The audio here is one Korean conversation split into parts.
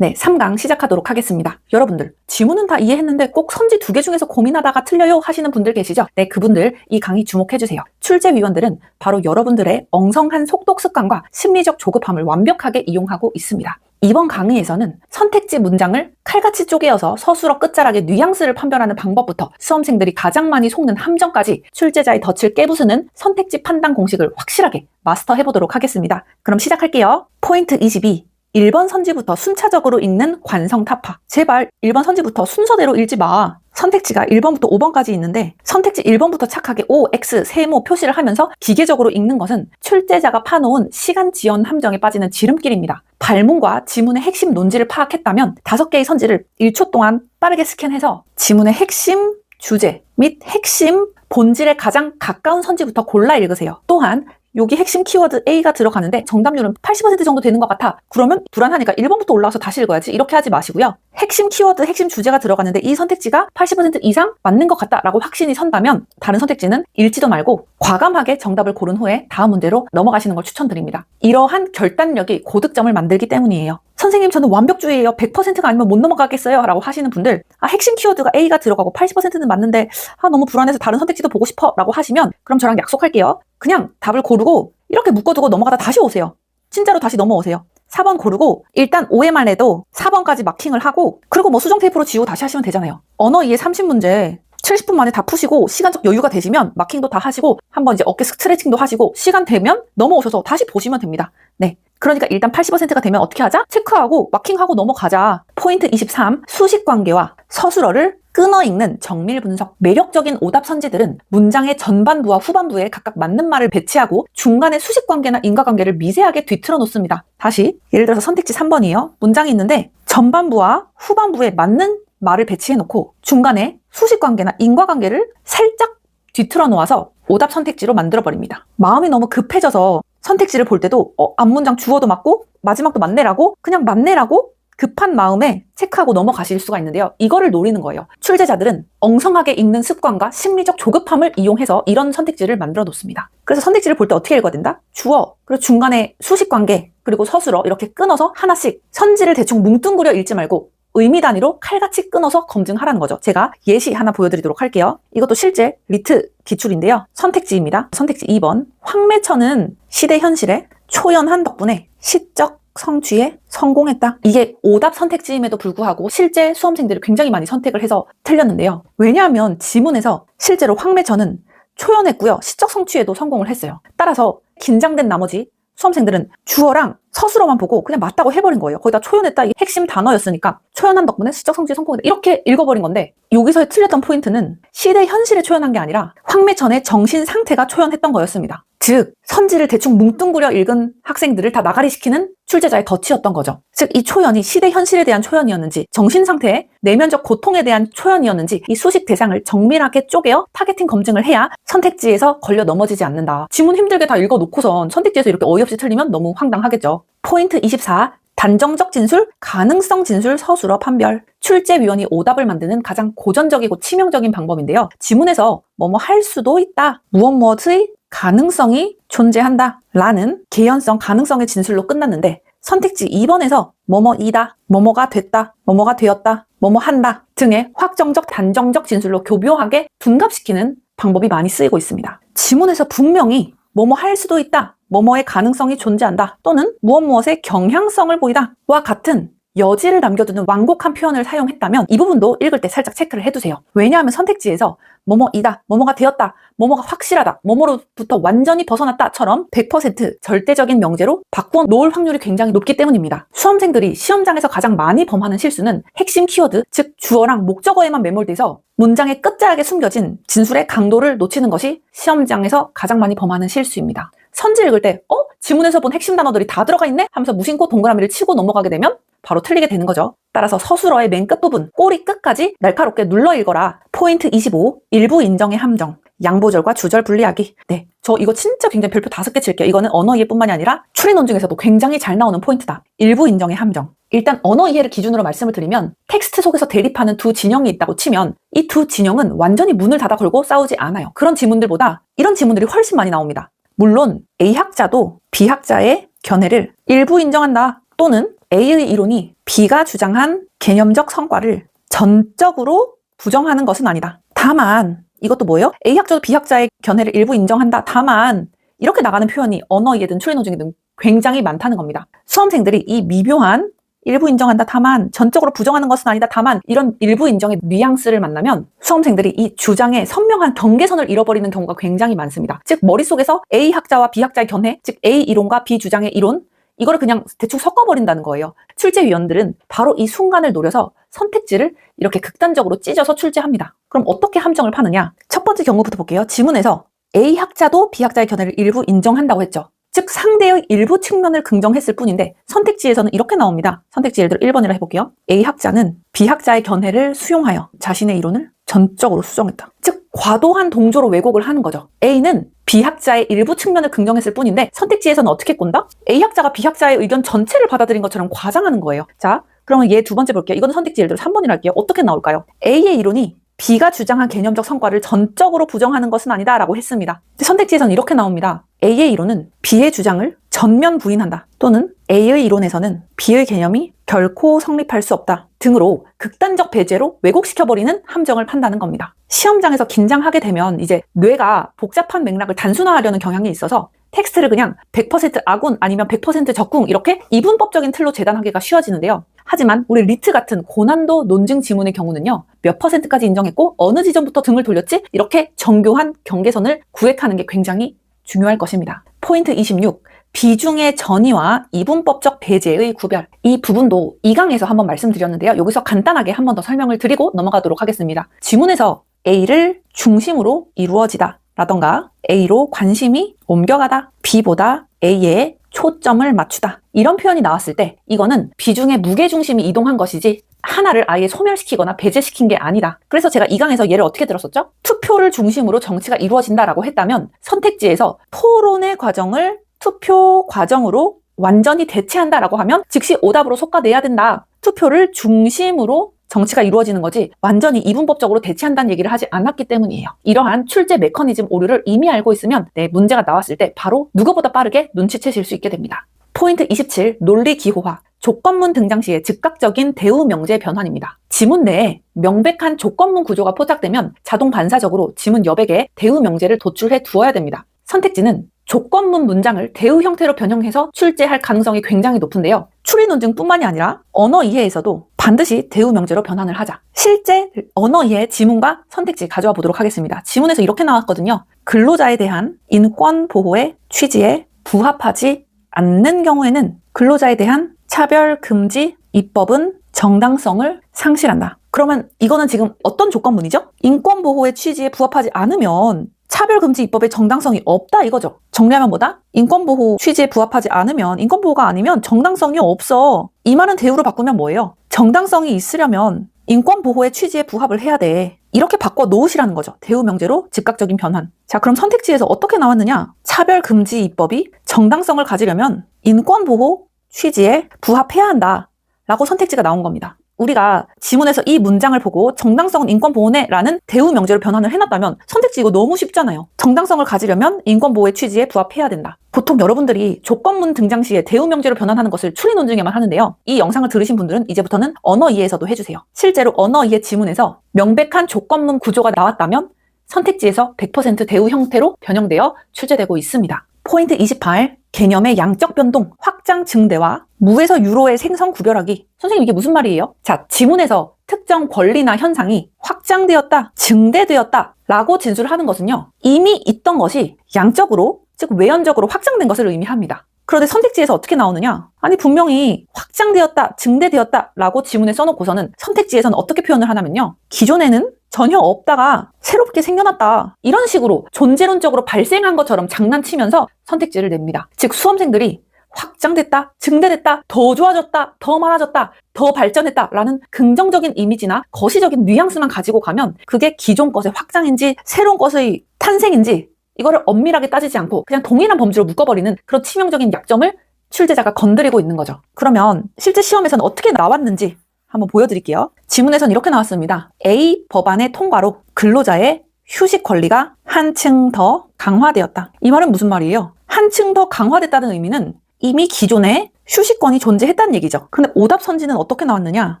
네, 3강 시작하도록 하겠습니다. 여러분들, 지문은 다 이해했는데 꼭 선지 2개 중에서 고민하다가 틀려요 하시는 분들 계시죠? 네, 그분들 이 강의 주목해주세요. 출제위원들은 바로 여러분들의 엉성한 속독 습관과 심리적 조급함을 완벽하게 이용하고 있습니다. 이번 강의에서는 선택지 문장을 칼같이 쪼개어서 서술어 끝자락의 뉘앙스를 판별하는 방법부터 수험생들이 가장 많이 속는 함정까지 출제자의 덫을 깨부수는 선택지 판단 공식을 확실하게 마스터해보도록 하겠습니다. 그럼 시작할게요. 포인트 22. 1번 선지부터 순차적으로 읽는 관성 타파. 제발 1번 선지부터 순서대로 읽지 마. 선택지가 1번부터 5번까지 있는데 선택지 1번부터 착하게 O, X, 세모 표시를 하면서 기계적으로 읽는 것은 출제자가 파놓은 시간 지연 함정에 빠지는 지름길입니다. 발문과 지문의 핵심 논지를 파악했다면 5개의 선지를 1초 동안 빠르게 스캔해서 지문의 핵심 주제 및 핵심 본질에 가장 가까운 선지부터 골라 읽으세요. 또한 여기 핵심 키워드 A가 들어가는데 정답률은 80% 정도 되는 것 같아. 그러면 불안하니까 1번부터 올라와서 다시 읽어야지. 이렇게 하지 마시고요. 핵심 키워드, 핵심 주제가 들어가는데 이 선택지가 80% 이상 맞는 것 같다라고 확신이 선다면 다른 선택지는 읽지도 말고 과감하게 정답을 고른 후에 다음 문제로 넘어가시는 걸 추천드립니다. 이러한 결단력이 고득점을 만들기 때문이에요. 선생님 저는 완벽주의예요. 100%가 아니면 못 넘어가겠어요 라고 하시는 분들, 핵심 키워드가 A가 들어가고 80%는 맞는데 너무 불안해서 다른 선택지도 보고 싶어 라고 하시면 그럼 저랑 약속할게요. 그냥 답을 고르고 이렇게 묶어두고 넘어가다 다시 오세요. 진짜로 다시 넘어오세요. 4번 고르고 일단 오해만 해도 4번까지 마킹을 하고 그리고 뭐 수정 테이프로 지우고 다시 하시면 되잖아요. 언어 이해 30문제 70분 만에 다 푸시고 시간적 여유가 되시면 마킹도 다 하시고 한번 이제 어깨 스트레칭도 하시고 시간 되면 넘어오셔서 다시 보시면 됩니다. 네. 그러니까 일단 80%가 되면 어떻게 하자? 체크하고 마킹하고 넘어가자. 포인트 23. 수식관계와 서술어를 끊어 읽는 정밀 분석. 매력적인 오답 선지들은 문장의 전반부와 후반부에 각각 맞는 말을 배치하고 중간에 수식관계나 인과관계를 미세하게 뒤틀어 놓습니다. 다시 예를 들어서 선택지 3번이에요. 문장이 있는데 전반부와 후반부에 맞는 말을 배치해 놓고 중간에 수식관계나 인과관계를 살짝 뒤틀어 놓아서 오답 선택지로 만들어버립니다. 마음이 너무 급해져서 선택지를 볼 때도 앞문장 주어도 맞고 마지막도 맞네라고 그냥 맞네라고 급한 마음에 체크하고 넘어가실 수가 있는데요. 이거를 노리는 거예요. 출제자들은 엉성하게 읽는 습관과 심리적 조급함을 이용해서 이런 선택지를 만들어 놓습니다. 그래서 선택지를 볼 때 어떻게 읽어야 된다? 주어, 그리고 중간에 수식관계, 그리고 서술어 이렇게 끊어서 하나씩 선지를 대충 뭉뚱그려 읽지 말고 의미 단위로 칼같이 끊어서 검증하라는 거죠. 제가 예시 하나 보여드리도록 할게요. 이것도 실제 리트 기출인데요. 선택지입니다. 선택지 2번. 황매천은 시대 현실에 초연한 덕분에 시적 성취에 성공했다. 이게 오답 선택지임에도 불구하고 실제 수험생들이 굉장히 많이 선택을 해서 틀렸는데요. 왜냐하면 지문에서 실제로 황매천은 초연했고요. 시적 성취에도 성공을 했어요. 따라서 긴장된 나머지 수험생들은 주어랑 서술어만 보고 그냥 맞다고 해버린 거예요. 거기다 초연했다 이게 핵심 단어였으니까 초연한 덕분에 시적 성취에 성공했다 이렇게 읽어버린 건데 여기서의 틀렸던 포인트는 시대 현실에 초연한 게 아니라 황매천의 정신 상태가 초연했던 거였습니다. 즉 선지를 대충 뭉뚱그려 읽은 학생들을 다 나가리시키는 출제자의 덫이었던 거죠. 즉 이 초연이 시대 현실에 대한 초연이었는지 정신 상태의 내면적 고통에 대한 초연이었는지 이 수식 대상을 정밀하게 쪼개어 타겟팅 검증을 해야 선택지에서 걸려 넘어지지 않는다. 지문 힘들게 다 읽어놓고선 선택지에서 이렇게 어이없이 틀리면 너무 황당하겠죠. 포인트 24. 단정적 진술, 가능성 진술, 서술어 판별. 출제위원이 오답을 만드는 가장 고전적이고 치명적인 방법인데요. 지문에서 뭐뭐 할 수도 있다, 무엇무엇의 가능성이 존재한다 라는 개연성 가능성의 진술로 끝났는데 선택지 2번에서 뭐뭐이다, 뭐뭐가 됐다, 뭐뭐가 되었다, 뭐뭐 한다 등의 확정적 단정적 진술로 교묘하게 둔갑시키는 방법이 많이 쓰이고 있습니다. 지문에서 분명히 뭐뭐 할 수도 있다, 뭐뭐의 가능성이 존재한다 또는 무엇무엇의 경향성을 보이다 와 같은 여지를 남겨두는 완곡한 표현을 사용했다면 이 부분도 읽을 때 살짝 체크를 해두세요. 왜냐하면 선택지에서 뭐뭐이다, 뭐뭐가 되었다, 뭐뭐가 확실하다, 뭐뭐로부터 완전히 벗어났다처럼 100% 절대적인 명제로 바꾸어 놓을 확률이 굉장히 높기 때문입니다. 수험생들이 시험장에서 가장 많이 범하는 실수는 핵심 키워드, 즉 주어랑 목적어에만 매몰돼서 문장의 끝자락에 숨겨진 진술의 강도를 놓치는 것이 시험장에서 가장 많이 범하는 실수입니다. 선지 읽을 때 지문에서 본 핵심 단어들이 다 들어가 있네? 하면서 무심코 동그라미를 치고 넘어가게 되면 바로 틀리게 되는 거죠. 따라서 서술어의 맨 끝부분, 꼬리 끝까지 날카롭게 눌러 읽어라. 포인트 25. 일부 인정의 함정. 양보절과 주절 분리하기. 네, 저 이거 진짜 굉장히 별표 5개 칠게요. 이거는 언어 이해뿐만이 아니라 추리논 중에서도 굉장히 잘 나오는 포인트다. 일부 인정의 함정. 일단 언어 이해를 기준으로 말씀을 드리면 텍스트 속에서 대립하는 두 진영이 있다고 치면 이 두 진영은 완전히 문을 닫아 걸고 싸우지 않아요. 그런 지문들보다 이런 지문들이 훨씬 많이 나옵니다. 물론 A학자도 B학자의 견해를 일부 인정한다 또는 A의 이론이 B가 주장한 개념적 성과를 전적으로 부정하는 것은 아니다. 다만 이것도 뭐예요? A학자도 B학자의 견해를 일부 인정한다. 다만 이렇게 나가는 표현이 언어이해든 추리논증이든 굉장히 많다는 겁니다. 수험생들이 이 미묘한 일부 인정한다, 다만 전적으로 부정하는 것은 아니다, 다만 이런 일부 인정의 뉘앙스를 만나면 수험생들이 이 주장의 선명한 경계선을 잃어버리는 경우가 굉장히 많습니다. 즉 머릿속에서 A학자와 B학자의 견해, 즉 A 이론과 B 주장의 이론, 이거를 그냥 대충 섞어버린다는 거예요. 출제위원들은 바로 이 순간을 노려서 선택지를 이렇게 극단적으로 찢어서 출제합니다. 그럼 어떻게 함정을 파느냐? 첫 번째 경우부터 볼게요. 지문에서 A학자도 B학자의 견해를 일부 인정한다고 했죠. 즉 상대의 일부 측면을 긍정했을 뿐인데 선택지에서는 이렇게 나옵니다. 선택지 예를 들어 1번이라 해볼게요. A학자는 B학자의 견해를 수용하여 자신의 이론을 전적으로 수정했다. 즉 과도한 동조로 왜곡을 하는 거죠. A는 B학자의 일부 측면을 긍정했을 뿐인데 선택지에서는 어떻게 꼰다? A학자가 B학자의 의견 전체를 받아들인 것처럼 과장하는 거예요. 자, 그러면 얘 두 번째 볼게요. 이거는 선택지 예를 들어 3번이라 할게요. 어떻게 나올까요? A의 이론이 B가 주장한 개념적 성과를 전적으로 부정하는 것은 아니다 라고 했습니다. 선택지에서는 이렇게 나옵니다. A의 이론은 B의 주장을 전면 부인한다. 또는 A의 이론에서는 B의 개념이 결코 성립할 수 없다 등으로 극단적 배제로 왜곡시켜버리는 함정을 판다는 겁니다. 시험장에서 긴장하게 되면 이제 뇌가 복잡한 맥락을 단순화하려는 경향이 있어서 텍스트를 그냥 100% 아군 아니면 100% 적궁 이렇게 이분법적인 틀로 재단하기가 쉬워지는데요. 하지만 우리 리트 같은 고난도 논증 지문의 경우는요. 몇 %까지 인정했고 어느 지점부터 등을 돌렸지? 이렇게 정교한 경계선을 구획하는 게 굉장히 중요할 것입니다. 포인트 26. 비중의 전이와 이분법적 배제의 구별. 이 부분도 2강에서 한번 말씀드렸는데요. 여기서 간단하게 한 번 더 설명을 드리고 넘어가도록 하겠습니다. 지문에서 A를 중심으로 이루어지다 라던가 A로 관심이 옮겨가다, B보다 A에 초점을 맞추다 이런 표현이 나왔을 때 이거는 비중의 무게중심이 이동한 것이지 하나를 아예 소멸시키거나 배제시킨 게 아니다. 그래서 제가 2강에서 예를 어떻게 들었었죠? 투표를 중심으로 정치가 이루어진다라고 했다면 선택지에서 토론의 과정을 투표 과정으로 완전히 대체한다라고 하면 즉시 오답으로 솎아내야 된다. 투표를 중심으로 정치가 이루어지는 거지 완전히 이분법적으로 대체한다는 얘기를 하지 않았기 때문이에요. 이러한 출제 메커니즘 오류를 이미 알고 있으면 문제가 나왔을 때 바로 누구보다 빠르게 눈치채실 수 있게 됩니다. 포인트 27. 논리 기호화. 조건문 등장 시에 즉각적인 대우 명제 변환입니다. 지문 내에 명백한 조건문 구조가 포착되면 자동 반사적으로 지문 여백에 대우 명제를 도출해 두어야 됩니다. 선택지는 조건문 문장을 대우 형태로 변형해서 출제할 가능성이 굉장히 높은데요. 추리 논증뿐만이 아니라 언어 이해에서도 반드시 대우 명제로 변환을 하자. 실제 언어 이해 지문과 선택지 가져와 보도록 하겠습니다. 지문에서 이렇게 나왔거든요. 근로자에 대한 인권 보호의 취지에 부합하지 않는 경우에는 근로자에 대한 차별 금지 입법은 정당성을 상실한다. 그러면 이거는 지금 어떤 조건문이죠? 인권 보호의 취지에 부합하지 않으면 차별금지 입법의 정당성이 없다 이거죠. 정리하면 뭐다? 인권보호 취지에 부합하지 않으면 인권보호가 아니면 정당성이 없어. 이 말은 대우로 바꾸면 뭐예요? 정당성이 있으려면 인권보호의 취지에 부합을 해야 돼. 이렇게 바꿔 놓으시라는 거죠. 대우 명제로 즉각적인 변환. 자, 그럼 선택지에서 어떻게 나왔느냐? 차별금지 입법이 정당성을 가지려면 인권보호 취지에 부합해야 한다 라고 선택지가 나온 겁니다. 우리가 지문에서 이 문장을 보고 정당성은 인권보호네 라는 대우 명제로 변환을 해놨다면 선택지 이거 너무 쉽잖아요. 정당성을 가지려면 인권보호의 취지에 부합해야 된다. 보통 여러분들이 조건문 등장 시에 대우 명제로 변환하는 것을 추리 논증에만 하는데요. 이 영상을 들으신 분들은 이제부터는 언어 이해에서도 해주세요. 실제로 언어 이해 지문에서 명백한 조건문 구조가 나왔다면 선택지에서 100% 대우 형태로 변형되어 출제되고 있습니다. 포인트 28. 개념의 양적 변동, 확장 증대와 무에서 유로의 생성 구별하기. 선생님 이게 무슨 말이에요? 자, 지문에서 특정 권리나 현상이 확장되었다, 증대되었다 라고 진술을 하는 것은요. 이미 있던 것이 양적으로, 즉 외연적으로 확장된 것을 의미합니다. 그런데 선택지에서 어떻게 나오느냐? 아니 분명히 확장되었다, 증대되었다 라고 지문에 써놓고서는 선택지에서는 어떻게 표현을 하냐면요. 기존에는 전혀 없다가 새롭게 생겨났다. 이런 식으로 존재론적으로 발생한 것처럼 장난치면서 선택지를 냅니다. 즉 수험생들이 확장됐다, 증대됐다, 더 좋아졌다, 더 많아졌다, 더 발전했다 라는 긍정적인 이미지나 거시적인 뉘앙스만 가지고 가면 그게 기존 것의 확장인지 새로운 것의 탄생인지 이거를 엄밀하게 따지지 않고 그냥 동일한 범주로 묶어버리는 그런 치명적인 약점을 출제자가 건드리고 있는 거죠. 그러면 실제 시험에서는 어떻게 나왔는지 한번 보여드릴게요. 지문에선 이렇게 나왔습니다. A 법안의 통과로 근로자의 휴식 권리가 한층 더 강화되었다. 이 말은 무슨 말이에요? 한층 더 강화됐다는 의미는 이미 기존에 휴식권이 존재했다는 얘기죠. 근데 오답선지는 어떻게 나왔느냐?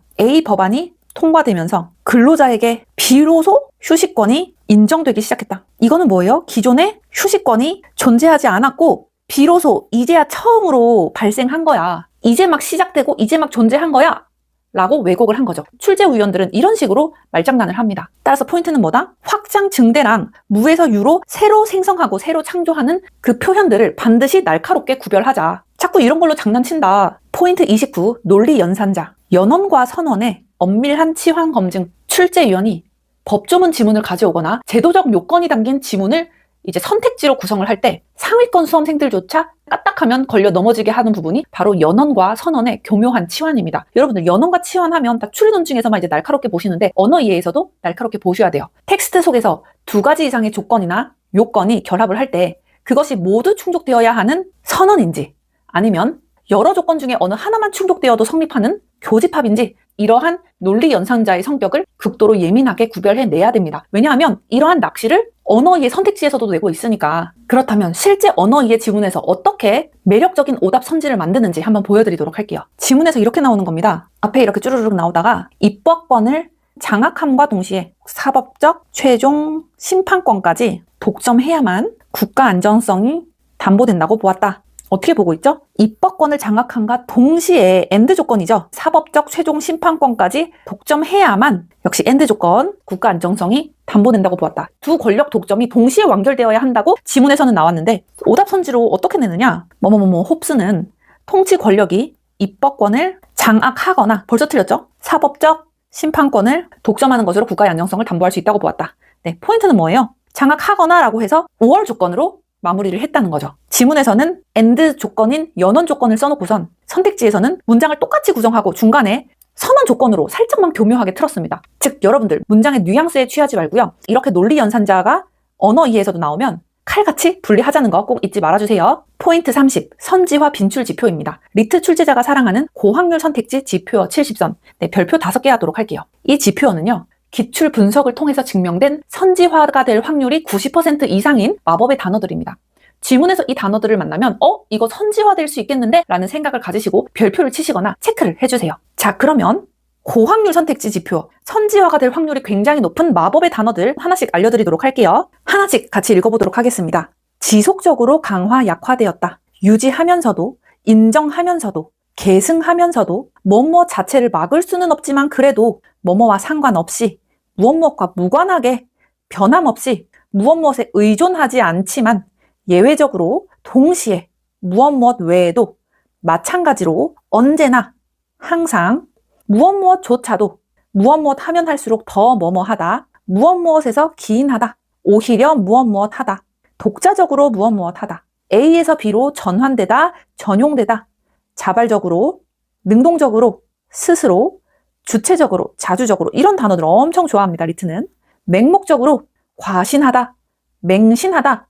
A 법안이 통과되면서 근로자에게 비로소 휴식권이 인정되기 시작했다. 이거는 뭐예요? 기존에 휴식권이 존재하지 않았고 비로소 이제야 처음으로 발생한 거야. 이제 막 시작되고 이제 막 존재한 거야. 라고 왜곡을 한 거죠. 출제위원들은 이런 식으로 말장난을 합니다. 따라서 포인트는 뭐다? 확장 증대랑 무에서 유로 새로 생성하고 새로 창조하는 그 표현들을 반드시 날카롭게 구별하자. 자꾸 이런 걸로 장난친다. 포인트 29. 논리 연산자. 연원과 선언의 엄밀한 치환 검증. 출제위원이 법조문 지문을 가져오거나 제도적 요건이 담긴 지문을 이제 선택지로 구성을 할 때 상위권 수험생들조차 까딱하면 걸려 넘어지게 하는 부분이 바로 연원과 선언의 교묘한 치환입니다. 여러분들 연원과 치환하면 다 추리논 중에서만 이제 날카롭게 보시는데 언어 이해에서도 날카롭게 보셔야 돼요. 텍스트 속에서 두 가지 이상의 조건이나 요건이 결합을 할 때 그것이 모두 충족되어야 하는 선언인지 아니면 여러 조건 중에 어느 하나만 충족되어도 성립하는 교집합인지 이러한 논리 연상자의 성격을 극도로 예민하게 구별해내야 됩니다. 왜냐하면 이러한 낚시를 언어이해 선택지에서도 내고 있으니까. 그렇다면 실제 언어이해 지문에서 어떻게 매력적인 오답 선지를 만드는지 한번 보여드리도록 할게요. 지문에서 이렇게 나오는 겁니다. 앞에 이렇게 쭈르륵 나오다가 입법권을 장악함과 동시에 사법적 최종 심판권까지 독점해야만 국가 안정성이 담보된다고 보았다. 어떻게 보고 있죠? 입법권을 장악함과 동시에 엔드 조건이죠. 사법적 최종 심판권까지 독점해야만 역시 엔드 조건, 국가 안정성이 담보된다고 보았다. 두 권력 독점이 동시에 완결되어야 한다고 지문에서는 나왔는데 오답 선지로 어떻게 내느냐? 홉스는 통치 권력이 입법권을 장악하거나 벌써 틀렸죠? 사법적 심판권을 독점하는 것으로 국가의 안정성을 담보할 수 있다고 보았다. 네, 포인트는 뭐예요? 장악하거나 라고 해서 5월 조건으로 마무리를 했다는 거죠. 지문에서는 엔드 조건인 연원 조건을 써놓고선 선택지에서는 문장을 똑같이 구성하고 중간에 선언 조건으로 살짝만 교묘하게 틀었습니다. 즉 여러분들 문장의 뉘앙스에 취하지 말고요. 이렇게 논리 연산자가 언어 이해에서도 나오면 칼같이 분리하자는 거 꼭 잊지 말아주세요. 포인트 30. 선지화 빈출 지표입니다. 리트 출제자가 사랑하는 고확률 선택지 지표어 70선. 네, 별표 5개 하도록 할게요. 이 지표어는요. 기출 분석을 통해서 증명된 선지화가 될 확률이 90% 이상인 마법의 단어들입니다. 지문에서 이 단어들을 만나면 이거 선지화될 수 있겠는데? 라는 생각을 가지시고 별표를 치시거나 체크를 해주세요. 자, 그러면 고확률 선택지 지표, 선지화가 될 확률이 굉장히 높은 마법의 단어들 하나씩 알려드리도록 할게요. 하나씩 같이 읽어보도록 하겠습니다. 지속적으로 강화 약화되었다. 유지하면서도, 인정하면서도, 계승하면서도 뭐뭐 자체를 막을 수는 없지만 그래도 뭐뭐와 상관없이 무엇무엇과 무관하게 변함없이 무엇무엇에 의존하지 않지만 예외적으로 동시에 무엇무엇 외에도 마찬가지로 언제나 항상 무엇무엇조차도 무엇무엇 하면 할수록 더 뭐뭐하다, 무엇무엇에서 기인하다, 오히려 무엇무엇하다, 독자적으로 무엇무엇하다, A에서 B로 전환되다, 전용되다, 자발적으로, 능동적으로, 스스로, 주체적으로, 자주적으로 이런 단어들 엄청 좋아합니다. 리트는. 맹목적으로, 과신하다, 맹신하다,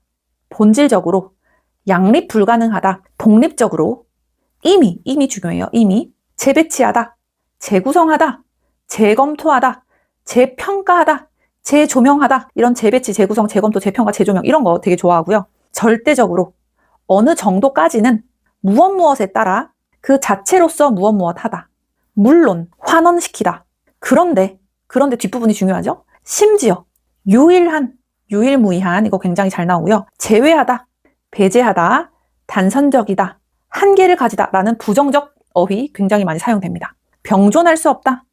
본질적으로, 양립 불가능하다, 독립적으로, 이미 중요해요. 이미 재배치하다, 재구성하다, 재검토하다, 재평가하다, 재조명하다 이런 재배치, 재구성, 재검토, 재평가, 재조명 이런 거 되게 좋아하고요. 절대적으로 어느 정도까지는 무엇무엇에 따라 그 자체로서 무엇무엇하다. 물론 환원시키다. 그런데 뒷부분이 중요하죠. 심지어 유일한, 유일무이한 이거 굉장히 잘 나오고요. 제외하다, 배제하다, 단선적이다, 한계를 가지다 라는 부정적 어휘 굉장히 많이 사용됩니다. 병존할 수 없다,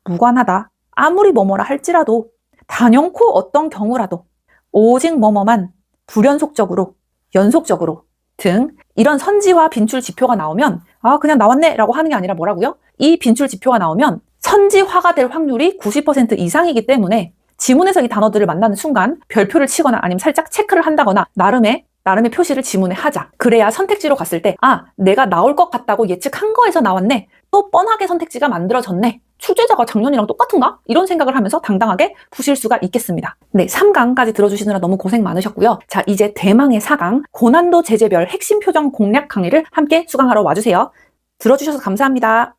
무관하다, 아무리 뭐뭐라 할지라도, 단연코 어떤 경우라도, 오직 뭐뭐만, 불연속적으로, 연속적으로 등 이런 선지화 빈출 지표가 나오면 그냥 나왔네 라고 하는 게 아니라 뭐라고요? 이 빈출 지표가 나오면 선지화가 될 확률이 90% 이상이기 때문에 지문에서 이 단어들을 만나는 순간 별표를 치거나 아니면 살짝 체크를 한다거나 나름의 표시를 지문에 하자. 그래야 선택지로 갔을 때 내가 나올 것 같다고 예측한 거에서 나왔네. 또 뻔하게 선택지가 만들어졌네. 출제자가 작년이랑 똑같은가? 이런 생각을 하면서 당당하게 푸실 수가 있겠습니다. 네, 3강까지 들어주시느라 너무 고생 많으셨고요. 자, 이제 대망의 4강 고난도 제재별 핵심 표정 공략 강의를 함께 수강하러 와주세요. 들어주셔서 감사합니다.